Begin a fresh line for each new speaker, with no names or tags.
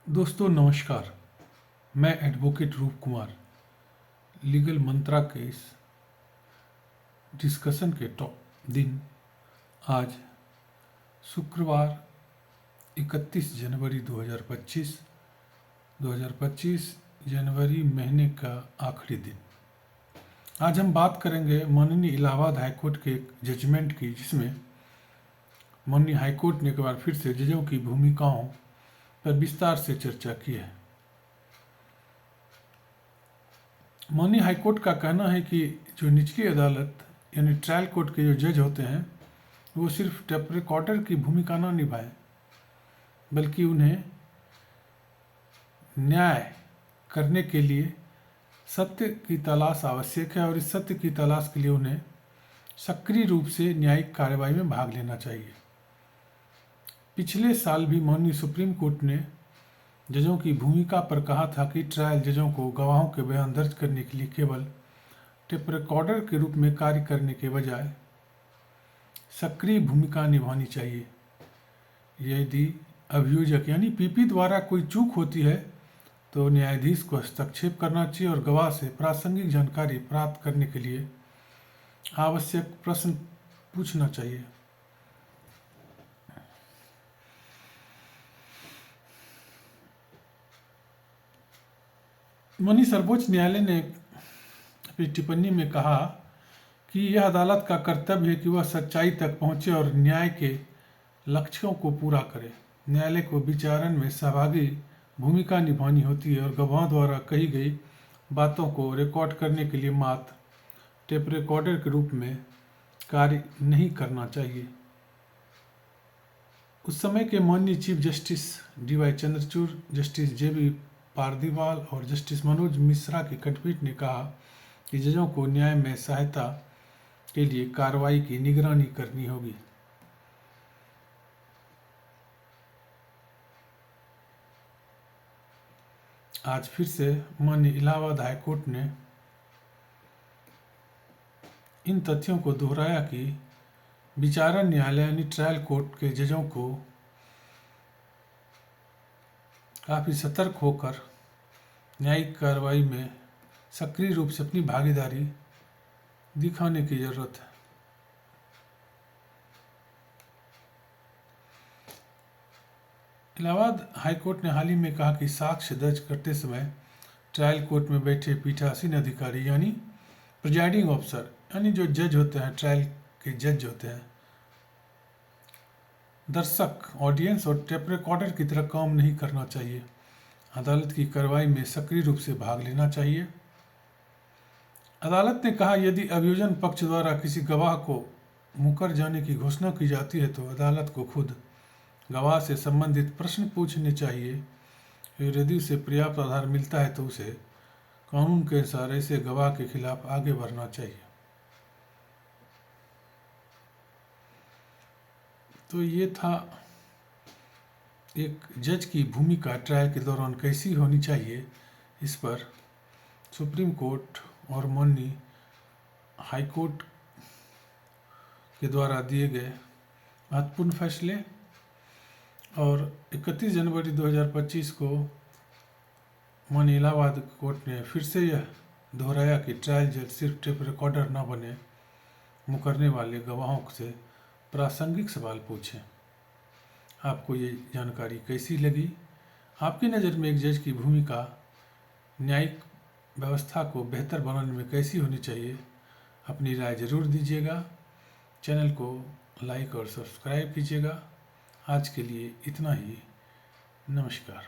दोस्तों नमस्कार। मैं एडवोकेट रूप कुमार लीगल मंत्रा के इस डिस्कशन के दिन आज शुक्रवार 31 जनवरी 2025 जनवरी महीने का आखिरी दिन। आज हम बात करेंगे माननीय इलाहाबाद हाईकोर्ट के एक जजमेंट की, जिसमें माननीय हाईकोर्ट ने एक बार फिर से जजों की भूमिकाओं पर विस्तार से चर्चा की है। माननीय हाईकोर्ट का कहना है कि जो निचली अदालत यानी ट्रायल कोर्ट के जो जज होते हैं वो सिर्फ टेप रिकॉर्डर की भूमिका न निभाएं, बल्कि उन्हें न्याय करने के लिए सत्य की तलाश आवश्यक है और इस सत्य की तलाश के लिए उन्हें सक्रिय रूप से न्यायिक कार्रवाई में भाग लेना चाहिए। पिछले साल भी माननीय सुप्रीम कोर्ट ने जजों की भूमिका पर कहा था कि ट्रायल जजों को गवाहों के बयान दर्ज करने के लिए केवल टेप रिकॉर्डर के रूप में कार्य करने के बजाय सक्रिय भूमिका निभानी चाहिए। यदि अभियोजक यानी पीपी द्वारा कोई चूक होती है तो न्यायाधीश को हस्तक्षेप करना चाहिए और गवाह से प्रासंगिक जानकारी प्राप्त करने के लिए आवश्यक प्रश्न पूछना चाहिए। माननीय सर्वोच्च न्यायालय ने अपनी टिप्पणी में कहा कि यह अदालत का कर्तव्य है कि वह सच्चाई तक पहुंचे और न्याय के लक्ष्यों को पूरा करे। न्यायालय को विचारण में सहभागी भूमिका निभानी होती है और गवाह द्वारा कही गई बातों को रिकॉर्ड करने के लिए मात्र टेप रिकॉर्डर के रूप में कार्य नहीं करना चाहिए। उस समय के माननीय chief justice D Y. Chandrachud, justice J B. Pardiwala और जस्टिस मनोज मिश्रा की खंडपीठ ने कहा कि जजों को न्याय में सहायता के लिए कार्रवाई की निगरानी करनी होगी। आज फिर से माननीय इलाहाबाद हाईकोर्ट ने इन तथ्यों को दोहराया कि विचारण न्यायालय यानी ट्रायल कोर्ट के जजों को काफ़ी सतर्क होकर न्यायिक कार्रवाई में सक्रिय रूप से अपनी भागीदारी दिखाने की जरूरत है। इलाहाबाद हाईकोर्ट ने हाल ही में कहा कि साक्ष्य दर्ज करते समय ट्रायल कोर्ट में बैठे पीठासीन अधिकारी यानी प्रिजाइडिंग ऑफिसर यानी जो जज होते हैं, ट्रायल के जज होते हैं, दर्शक ऑडियंस और टेप रिकॉर्डर की तरह काम नहीं करना चाहिए। अदालत की कार्रवाई में सक्रिय रूप से भाग लेना चाहिए। अदालत ने कहा यदि अभियोजन पक्ष द्वारा किसी गवाह को मुकर जाने की घोषणा की जाती है तो अदालत को खुद गवाह से संबंधित प्रश्न पूछने चाहिए और यदि उसे पर्याप्त आधार मिलता है तो उसे कानून के अनुसार ऐसे गवाह के खिलाफ आगे बढ़ना चाहिए। तो ये था एक जज की भूमिका ट्रायल के दौरान कैसी होनी चाहिए। इस पर सुप्रीम कोर्ट और माननीय हाई कोर्ट के द्वारा दिए गए महत्वपूर्ण फैसले और 31 जनवरी 2025 को माननीय इलाहाबाद कोर्ट ने फिर से यह दोहराया कि ट्रायल जज सिर्फ टेप रिकॉर्डर न बने, मुकरने वाले गवाहों से प्रासंगिक सवाल पूछें। आपको ये जानकारी कैसी लगी? आपकी नज़र में एक जज की भूमिका न्यायिक व्यवस्था को बेहतर बनाने में कैसी होनी चाहिए? अपनी राय ज़रूर दीजिएगा। चैनल को लाइक और सब्सक्राइब कीजिएगा। आज के लिए इतना ही। नमस्कार।